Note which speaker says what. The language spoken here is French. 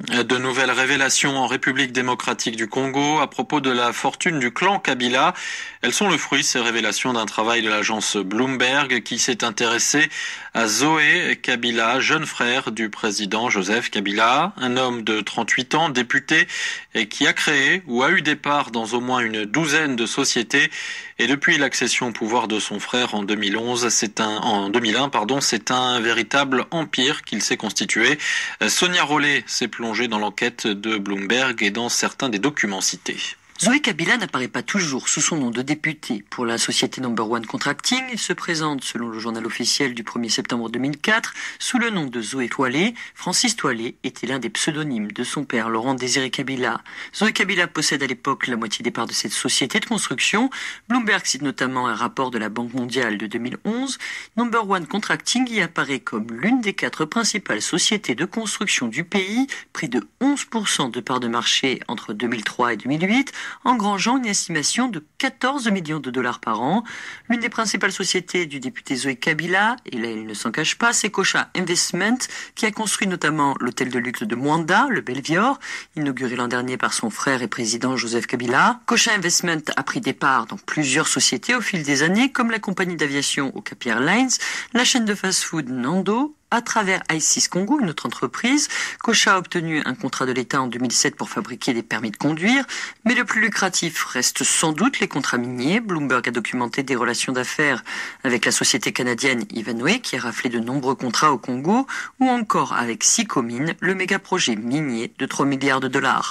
Speaker 1: De nouvelles révélations en République démocratique du Congo à propos de la fortune du clan Kabila. Elles sont le fruit, ces révélations, d'un travail de l'agence Bloomberg qui s'est intéressé à Zoé Kabila, jeune frère du président Joseph Kabila, un homme de 38 ans, député, et qui a créé ou a eu des parts dans au moins une douzaine de sociétés. Et depuis l'accession au pouvoir de son frère en 2001, c'est un véritable empire qu'il s'est constitué. Sonia Rollet s'est plongée dans l'enquête de Bloomberg et dans certains des documents cités.
Speaker 2: Zoé Kabila n'apparaît pas toujours sous son nom de député. Pour la société Number One Contracting, il se présente, selon le journal officiel du 1er septembre 2004, sous le nom de Zoé Toilé. Francis Toilé était l'un des pseudonymes de son père, Laurent Désiré Kabila. Zoé Kabila possède à l'époque la moitié des parts de cette société de construction. Bloomberg cite notamment un rapport de la Banque mondiale de 2011. Number One Contracting y apparaît comme l'une des 4 principales sociétés de construction du pays, près de 11% de parts de marché entre 2003 et 2008, engrangeant une estimation de 14 millions de dollars par an. L'une des principales sociétés du député Zoé Kabila, et là il ne s'en cache pas, c'est Cocha Investment, qui a construit notamment l'hôtel de luxe de Mwanda, le Belvior, inauguré l'an dernier par son frère et président Joseph Kabila. Cocha Investment a pris des parts dans plusieurs sociétés au fil des années, comme la compagnie d'aviation Okapi Airlines, la chaîne de fast-food Nando. À travers i6 Congo, une autre entreprise, Cocha a obtenu un contrat de l'État en 2007 pour fabriquer des permis de conduire, mais le plus lucratif reste sans doute les contrats miniers. Bloomberg a documenté des relations d'affaires avec la société canadienne Ivanhoe, qui a raflé de nombreux contrats au Congo, ou encore avec Sicomine, le méga projet minier de 3 milliards de dollars.